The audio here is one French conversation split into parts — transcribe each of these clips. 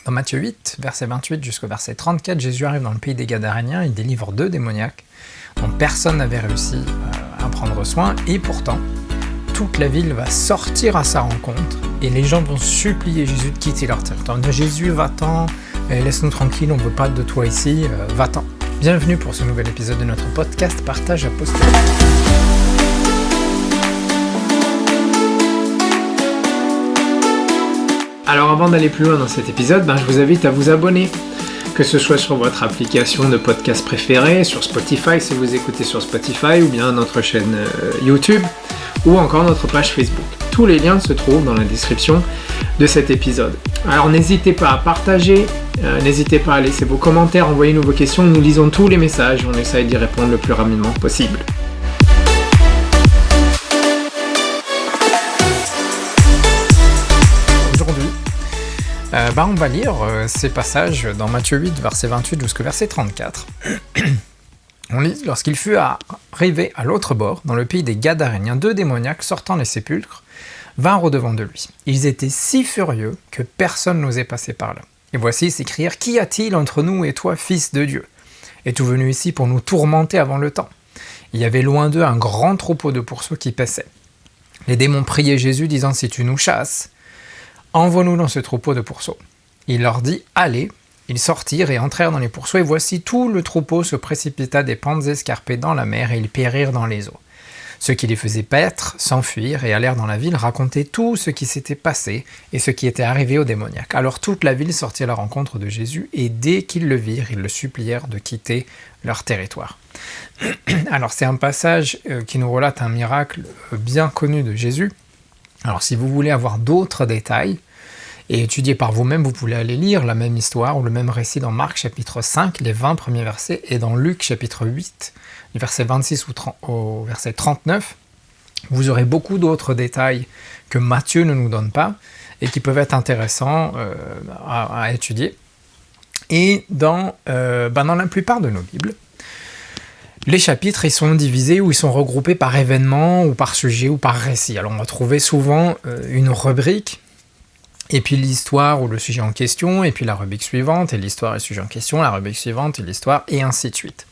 Dans Matthieu 8, verset 28 jusqu'au verset 34, Jésus arrive dans le pays des Gadaréniens, il délivre 2 démoniaques dont personne n'avait réussi à prendre soin, et pourtant, toute la ville va sortir à sa rencontre et les gens vont supplier Jésus de quitter leur territoire. Jésus, va-t'en, laisse-nous tranquille, on ne veut pas de toi ici, va-t'en. Bienvenue pour ce nouvel épisode de notre podcast Partage Apostolique. Alors avant d'aller plus loin dans cet épisode, je vous invite à vous abonner, que ce soit sur votre application de podcast préférée, sur Spotify si vous écoutez sur Spotify, ou bien notre chaîne YouTube, ou encore notre page Facebook. Tous les liens se trouvent dans la description de cet épisode. Alors n'hésitez pas à partager, n'hésitez pas à laisser vos commentaires, envoyez-nous vos questions, nous lisons tous les messages et on essaye d'y répondre le plus rapidement possible. On va lire ces passages dans Matthieu 8, verset 28 jusqu'au verset 34. On lit, lorsqu'il fut arrivé à l'autre bord, dans le pays des Gadaréniens, 2 démoniaques sortant des sépulcres vinrent au-devant de lui. Ils étaient si furieux que personne n'osait passer par là. Et voici, ils s'écrièrent, « Qu'y a-t-il entre nous et toi, fils de Dieu ? Es-tu venu ici pour nous tourmenter avant le temps ?» Il y avait loin d'eux un grand troupeau de pourceaux qui paissaient. Les démons priaient Jésus, disant, « Si tu nous chasses, envoie-nous dans ce troupeau de pourceaux. » Il leur dit, « Allez !» Ils sortirent et entrèrent dans les pourceaux, et voici tout le troupeau se précipita des pentes escarpées dans la mer, et ils périrent dans les eaux. Ceux qui les faisaient paître s'enfuirent et allèrent dans la ville raconter tout ce qui s'était passé et ce qui était arrivé aux démoniaques. Alors toute la ville sortit à la rencontre de Jésus, et dès qu'ils le virent, ils le supplièrent de quitter leur territoire. Alors c'est un passage qui nous relate un miracle bien connu de Jésus. Alors si vous voulez avoir d'autres détails, et étudier par vous-même, vous pouvez aller lire la même histoire ou le même récit dans Marc chapitre 5, les 20 premiers versets, et dans Luc chapitre 8, du verset 26 au verset 39. Vous aurez beaucoup d'autres détails que Matthieu ne nous donne pas et qui peuvent être intéressants à étudier. Et dans la plupart de nos Bibles, les chapitres ils sont divisés ou ils sont regroupés par événement ou par sujet ou par récit. Alors on va trouver souvent une rubrique, et puis l'histoire ou le sujet en question, et puis la rubrique suivante, et l'histoire et le sujet en question, la rubrique suivante et l'histoire, et ainsi de suite.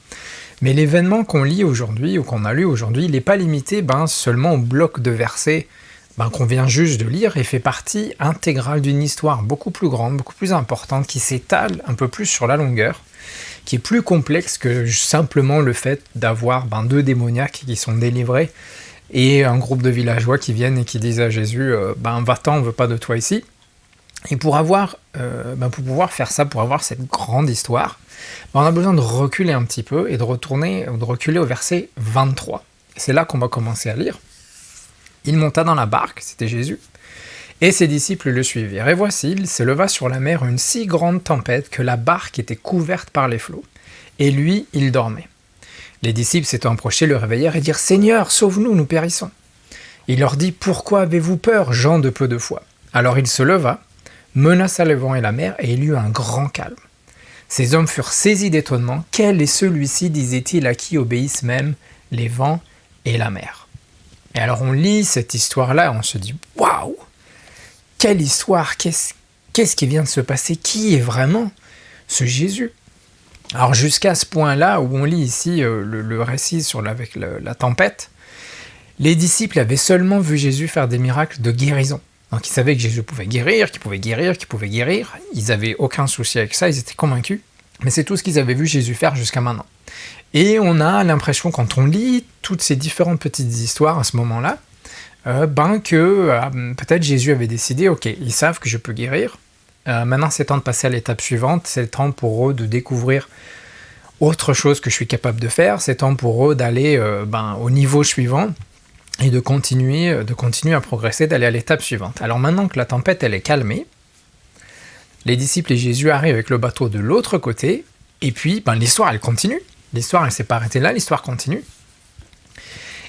Mais l'événement qu'on lit aujourd'hui, ou qu'on a lu aujourd'hui, il n'est pas limité seulement au bloc de versets qu'on vient juste de lire, et fait partie intégrale d'une histoire beaucoup plus grande, beaucoup plus importante, qui s'étale un peu plus sur la longueur, qui est plus complexe que simplement le fait d'avoir 2 démoniaques qui sont délivrés, et un groupe de villageois qui viennent et qui disent à Jésus « Va-t'en, on ne veut pas de toi ici ». Et pour pouvoir faire ça, pour avoir cette grande histoire, on a besoin de reculer un petit peu et de reculer au verset 23. Et c'est là qu'on va commencer à lire. Il monta dans la barque, c'était Jésus, et ses disciples le suivirent. Et voici, il s'éleva sur la mer une si grande tempête que la barque était couverte par les flots. Et lui, il dormait. Les disciples s'étant approchés, le réveillèrent et dirent « Seigneur, sauve-nous, nous périssons !» Il leur dit « Pourquoi avez-vous peur, gens de peu de foi ?» Alors il se leva, menaça le vent et la mer, et il y eut un grand calme. Ces hommes furent saisis d'étonnement. « Quel est celui-ci, disaient-ils, à qui obéissent même les vents et la mer ?» Et alors on lit cette histoire-là, on se dit « Waouh ! Quelle histoire ! Qu'est-ce qui vient de se passer ? Qui est vraiment ce Jésus ?» Alors jusqu'à ce point-là, où on lit ici le récit avec la tempête, les disciples avaient seulement vu Jésus faire des miracles de guérison. Donc ils savaient que Jésus pouvait guérir, qu'il pouvait guérir, ils n'avaient aucun souci avec ça, ils étaient convaincus, mais c'est tout ce qu'ils avaient vu Jésus faire jusqu'à maintenant. Et on a l'impression, quand on lit toutes ces différentes petites histoires à ce moment-là, que peut-être Jésus avait décidé, ok, ils savent que je peux guérir, maintenant c'est temps de passer à l'étape suivante, c'est le temps pour eux de découvrir autre chose que je suis capable de faire, c'est temps pour eux d'aller au niveau suivant, et de continuer à progresser, d'aller à l'étape suivante. Alors maintenant que la tempête elle est calmée, les disciples et Jésus arrivent avec le bateau de l'autre côté, et puis l'histoire elle continue. L'histoire elle s'est pas arrêtée là, l'histoire continue.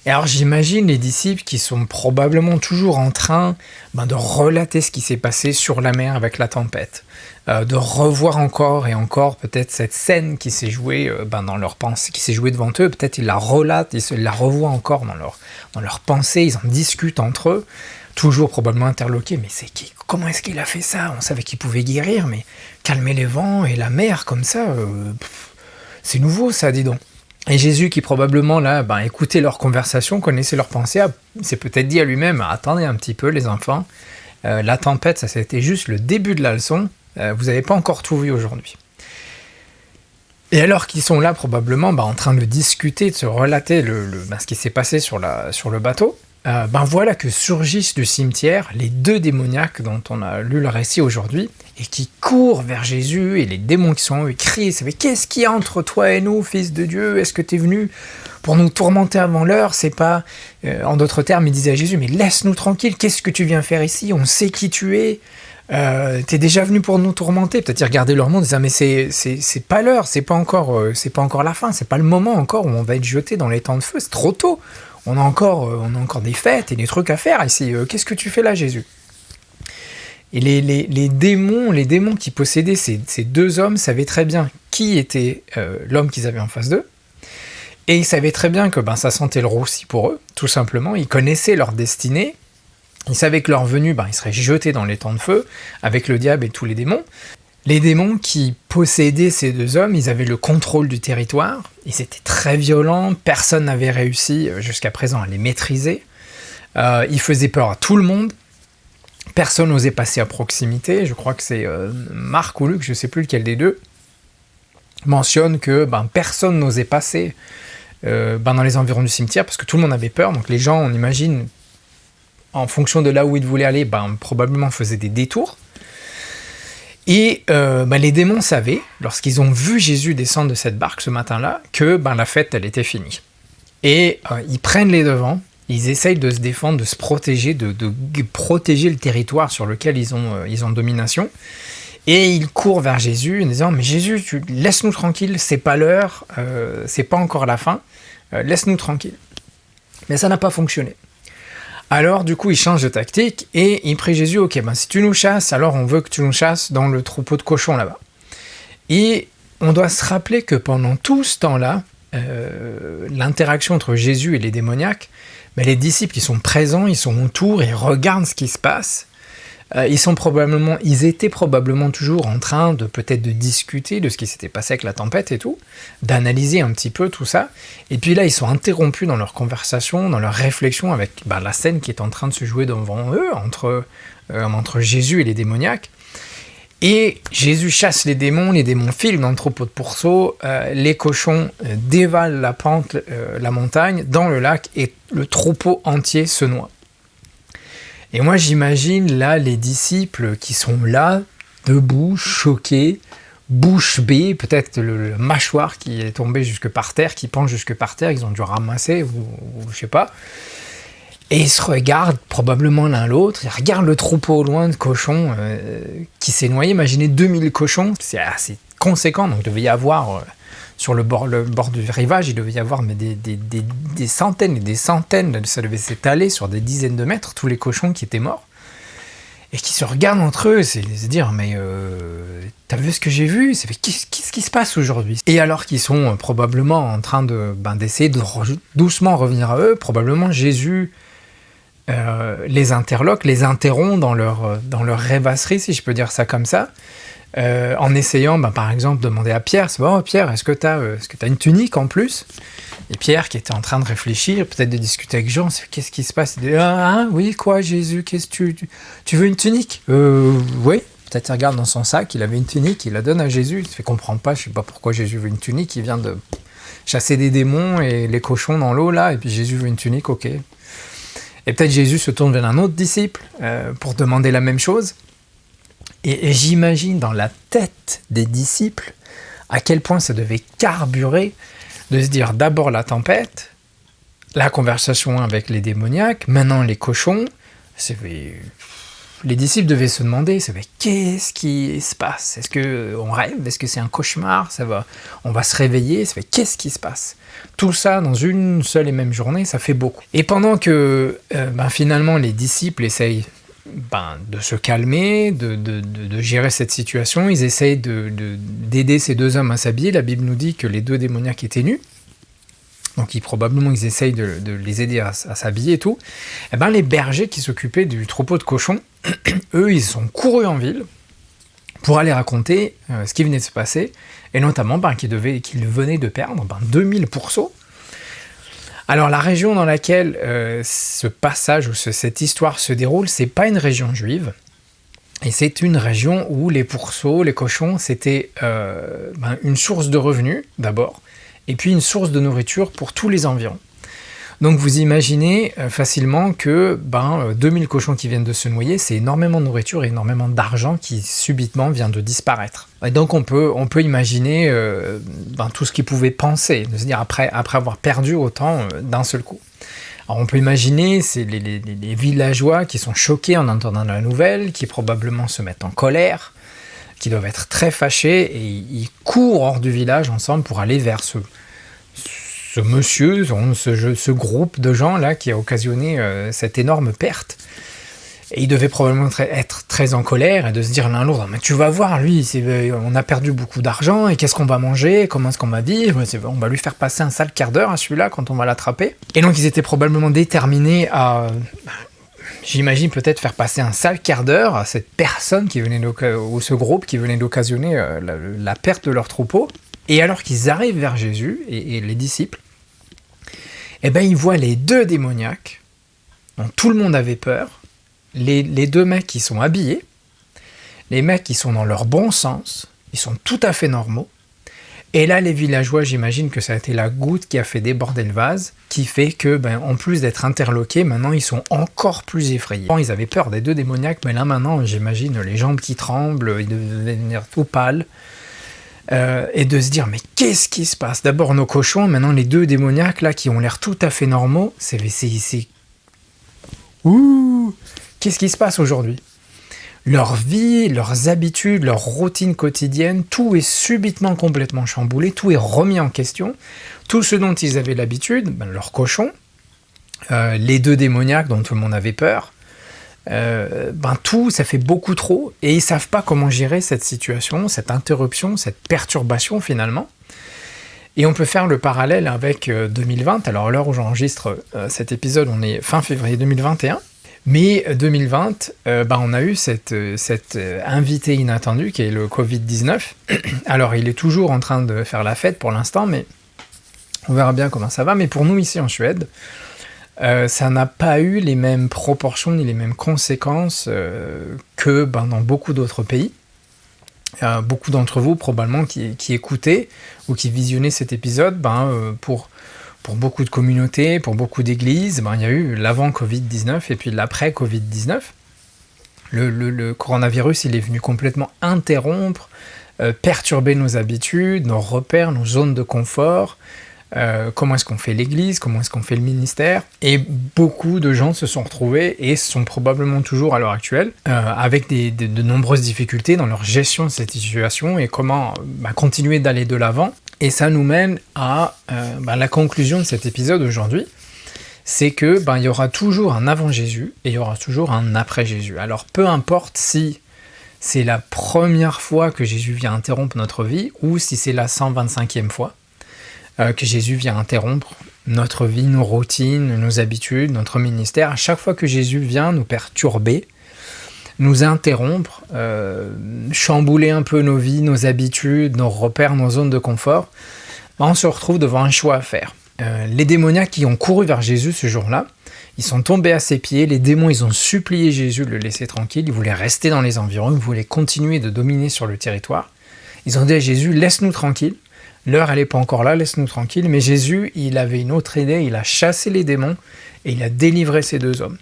Et alors j'imagine les disciples qui sont probablement toujours en train de relater ce qui s'est passé sur la mer avec la tempête, de revoir encore et encore peut-être cette scène qui s'est jouée dans leur pensée, qui s'est jouée devant eux, peut-être ils la relatent, ils la revoient encore dans leur pensée, ils en discutent entre eux. toujours probablement interloqués, mais comment est-ce qu'il a fait ça? On savait qu'il pouvait guérir, mais calmer les vents et la mer comme ça, c'est nouveau ça, dis donc. Et Jésus, qui probablement là, écoutait leur conversation, connaissait leurs pensées, s'est peut-être dit à lui-même, attendez un petit peu les enfants, la tempête, ça c'était juste le début de la leçon, vous n'avez pas encore tout vu aujourd'hui. Et alors qu'ils sont là probablement en train de discuter, de se relater ce qui s'est passé sur le bateau, voilà que surgissent du cimetière les 2 démoniaques dont on a lu le récit aujourd'hui, et qui courent vers Jésus, et les démons qui sont eux, ils crient, mais qu'est-ce qu'il y a entre toi et nous, fils de Dieu? Est-ce que tu es venu pour nous tourmenter avant l'heure? C'est pas... en d'autres termes, ils disaient à Jésus, mais laisse-nous tranquille, qu'est-ce que tu viens faire ici? On sait qui tu es. T'es déjà venu pour nous tourmenter. Peut-être ils regardaient leur monde, ils disaient, mais c'est pas l'heure, c'est pas encore la fin, c'est pas le moment encore où on va être jeté dans les temps de feu, c'est trop tôt. On a encore des fêtes et des trucs à faire ici. Qu'est-ce que tu fais là, Jésus? Et les démons qui possédaient ces 2 hommes savaient très bien qui était l'homme qu'ils avaient en face d'eux. Et ils savaient très bien que ça sentait le roussi pour eux, tout simplement. Ils connaissaient leur destinée. Ils savaient que leur venue, ils seraient jetés dans les temps de feu, avec le diable et tous les démons. Les démons qui possédaient ces 2 hommes, ils avaient le contrôle du territoire, ils étaient très violents, personne n'avait réussi jusqu'à présent à les maîtriser. Ils faisaient peur à tout le monde, personne n'osait passer à proximité. Je crois que c'est Marc ou Luc, je ne sais plus lequel des deux, mentionne que personne n'osait passer dans les environs du cimetière, parce que tout le monde avait peur, donc les gens, on imagine, en fonction de là où ils voulaient aller, probablement faisaient des détours. Et les démons savaient, lorsqu'ils ont vu Jésus descendre de cette barque ce matin-là, que la fête, elle était finie. Et ils prennent les devants, ils essayent de se défendre, de se protéger, de protéger le territoire sur lequel ils ont domination. Et ils courent vers Jésus en disant, mais Jésus, laisse-nous tranquille, c'est pas l'heure, c'est pas encore la fin, laisse-nous tranquille. Mais ça n'a pas fonctionné. Alors, du coup, ils changent de tactique et ils prient Jésus, ok, si tu nous chasses, alors on veut que tu nous chasses dans le troupeau de cochons là-bas. Et on doit se rappeler que pendant tout ce temps-là, l'interaction entre Jésus et les démoniaques, les disciples, ils sont présents, ils sont autour, ils regardent ce qui se passe. Ils étaient probablement toujours en train de peut-être de discuter de ce qui s'était passé avec la tempête et tout, d'analyser un petit peu tout ça, et puis là ils sont interrompus dans leur conversation, dans leur réflexion avec la scène qui est en train de se jouer devant eux, entre Jésus et les démoniaques, et Jésus chasse les démons filent dans le troupeau de pourceaux, les cochons dévalent la pente, la montagne, dans le lac, et le troupeau entier se noie. Et moi, j'imagine là les disciples qui sont là, debout, choqués, bouche bée, peut-être le mâchoire qui est tombé jusque par terre, qui penche jusque par terre, ils ont dû ramasser, ou je sais pas. Et ils se regardent probablement l'un l'autre, ils regardent le troupeau au loin de cochons qui s'est noyé. Imaginez 2000 cochons, c'est assez conséquent, donc il devait y avoir... sur le bord du rivage, il devait y avoir des centaines et des centaines, ça devait s'étaler sur des dizaines de mètres, tous les cochons qui étaient morts, et qui se regardent entre eux, c'est se dire, mais t'as vu ce que j'ai vu? Qu'est-ce qui se passe aujourd'hui? Et alors qu'ils sont probablement en train d'essayer de doucement revenir à eux, probablement Jésus les interloque, les interrompt dans leur rêvasserie, si je peux dire ça comme ça, en essayant, par exemple, de demander à Pierre, Pierre, est-ce que t'as une tunique en plus? Et Pierre, qui était en train de réfléchir, peut-être de discuter avec Jean, qu'est-ce qui se passe? Il dit, oui, quoi, Jésus, qu'est-ce que tu veux une tunique? Oui. Peut-être il regarde dans son sac, il avait une tunique, il la donne à Jésus, il se fait comprendre pas, je sais pas pourquoi Jésus veut une tunique, il vient de chasser des démons et les cochons dans l'eau, là, et puis Jésus veut une tunique, ok. Et peut-être Jésus se tourne vers un autre disciple pour demander la même chose. Et j'imagine dans la tête des disciples à quel point ça devait carburer de se dire d'abord la tempête, la conversation avec les démoniaques, maintenant les cochons. Les disciples devaient se demander, qu'est-ce qui se passe? Est-ce qu'on rêve? Est-ce que c'est un cauchemar? On va se réveiller? Qu'est-ce qui se passe? Tout ça dans une seule et même journée, ça fait beaucoup. Et pendant que finalement les disciples essayent de se calmer, de gérer cette situation, ils essayent d'aider ces 2 hommes à s'habiller. La Bible nous dit que les 2 démoniaques étaient nus. donc probablement ils essayent de les aider à s'habiller et tout, et ben les bergers qui s'occupaient du troupeau de cochons, eux ils sont courus en ville pour aller raconter ce qui venait de se passer, et notamment qu'ils venaient de perdre 2000 pourceaux. Alors la région dans laquelle ce passage ou cette histoire se déroule, c'est pas une région juive, et c'est une région où les pourceaux, les cochons, c'était une source de revenus d'abord, et puis une source de nourriture pour tous les environs. Donc vous imaginez facilement que 2000 cochons qui viennent de se noyer, c'est énormément de nourriture et énormément d'argent qui subitement vient de disparaître. Et donc on peut imaginer tout ce qu'ils pouvaient penser, de se dire après avoir perdu autant d'un seul coup. Alors on peut imaginer c'est les villageois qui sont choqués en entendant la nouvelle, qui probablement se mettent en colère, qui doivent être très fâchés, et ils courent hors du village ensemble pour aller vers ce monsieur, ce groupe de gens là qui a occasionné cette énorme perte. Et ils devaient probablement être très en colère et de se dire l'un l'autre, mais tu vas voir, lui, on a perdu beaucoup d'argent, et qu'est-ce qu'on va manger, comment est-ce qu'on va vivre, on va lui faire passer un sale quart d'heure à celui-là quand on va l'attraper. Et donc ils étaient probablement déterminés à, j'imagine, peut-être faire passer un sale quart d'heure à cette personne ou ce groupe qui venait d'occasionner la perte de leur troupeau. Et alors qu'ils arrivent vers Jésus et les disciples, ils voient les deux démoniaques, dont tout le monde avait peur, les deux mecs qui sont habillés, les mecs qui sont dans leur bon sens, ils sont tout à fait normaux, et là les villageois, j'imagine que ça a été la goutte qui a fait déborder le vase, qui fait que, en plus d'être interloqués, maintenant ils sont encore plus effrayés. Ils avaient peur des deux démoniaques, mais là maintenant, j'imagine les jambes qui tremblent, ils devaient devenir tout pâles, et de se dire, mais qu'est-ce qui se passe ? D'abord nos cochons, maintenant les deux démoniaques là qui ont l'air tout à fait normaux, Ouh, qu'est-ce qui se passe aujourd'hui ? Leur vie, leurs habitudes, leur routine quotidienne, tout est subitement complètement chamboulé, tout est remis en question. Tout ce dont ils avaient l'habitude, leurs cochons, les deux démoniaques dont tout le monde avait peur, tout, ça fait beaucoup trop, et ils savent pas comment gérer cette situation, cette interruption, cette perturbation finalement. Et on peut faire le parallèle avec 2020, alors à l'heure où j'enregistre cet épisode, on est fin février 2021, mais 2020, on a eu cet invité inattendu qui est le Covid-19. Alors il est toujours en train de faire la fête pour l'instant, mais on verra bien comment ça va. Mais pour nous ici en Suède, ça n'a pas eu les mêmes proportions ni les mêmes conséquences que dans beaucoup d'autres pays. Beaucoup d'entre vous probablement qui écoutez ou qui visionnez cet épisode, pour beaucoup de communautés, pour beaucoup d'églises, il y a eu l'avant Covid-19 et puis l'après Covid-19. Le coronavirus, il est venu complètement interrompre, perturber nos habitudes, nos repères, nos zones de confort, comment est-ce qu'on fait l'église, comment est-ce qu'on fait le ministère, et beaucoup de gens se sont retrouvés et sont probablement toujours à l'heure actuelle avec de nombreuses difficultés dans leur gestion de cette situation et comment continuer d'aller de l'avant. Et ça nous mène à la conclusion de cet épisode aujourd'hui, c'est que il y aura toujours un avant Jésus et il y aura toujours un après Jésus. Alors peu importe si c'est la première fois que Jésus vient interrompre notre vie ou si c'est la 125e fois que Jésus vient interrompre notre vie, nos routines, nos habitudes, notre ministère. À chaque fois que Jésus vient nous perturber, nous interrompre, chambouler un peu nos vies, nos habitudes, nos repères, nos zones de confort, on se retrouve devant un choix à faire. Les démoniaques qui ont couru vers Jésus ce jour-là, ils sont tombés à ses pieds, les démons ils ont supplié Jésus de le laisser tranquille, ils voulaient rester dans les environs, ils voulaient continuer de dominer sur le territoire. Ils ont dit à Jésus, laisse-nous tranquille, l'heure elle n'est pas encore là, laisse-nous tranquille, mais Jésus il avait une autre idée, il a chassé les démons et il a délivré ces deux hommes.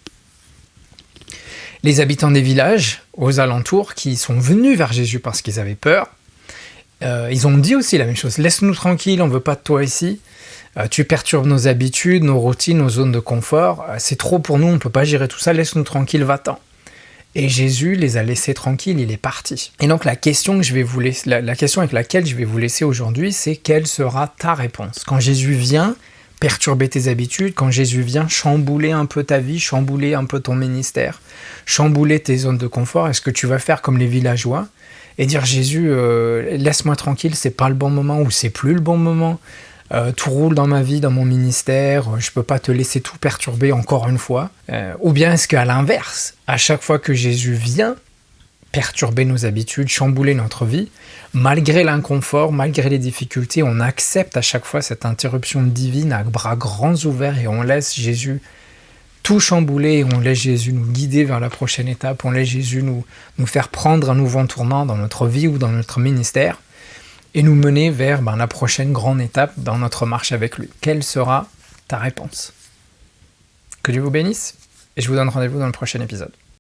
Les habitants des villages aux alentours qui sont venus vers Jésus parce qu'ils avaient peur, ils ont dit aussi la même chose, laisse-nous tranquille, on ne veut pas de toi ici, tu perturbes nos habitudes, nos routines, nos zones de confort, c'est trop pour nous, on ne peut pas gérer tout ça, laisse-nous tranquille, va-t'en. Et Jésus les a laissés tranquilles, il est parti. Et donc la question avec laquelle je vais vous laisser aujourd'hui, c'est quelle sera ta réponse ? Quand Jésus vient perturber tes habitudes, quand Jésus vient chambouler un peu ta vie, chambouler un peu ton ministère, chambouler tes zones de confort, est-ce que tu vas faire comme les villageois et dire Jésus, laisse-moi tranquille, c'est pas le bon moment ou c'est plus le bon moment, tout roule dans ma vie, dans mon ministère, je peux pas te laisser tout perturber encore une fois. Ou bien est-ce qu'à l'inverse, à chaque fois que Jésus vient perturber nos habitudes, chambouler notre vie, malgré l'inconfort, malgré les difficultés, on accepte à chaque fois cette interruption divine à bras grands ouverts et on laisse Jésus tout chambouler, et on laisse Jésus nous guider vers la prochaine étape, on laisse Jésus nous faire prendre un nouveau tournant dans notre vie ou dans notre ministère et nous mener vers la prochaine grande étape dans notre marche avec lui. Quelle sera ta réponse ? Que Dieu vous bénisse et je vous donne rendez-vous dans le prochain épisode.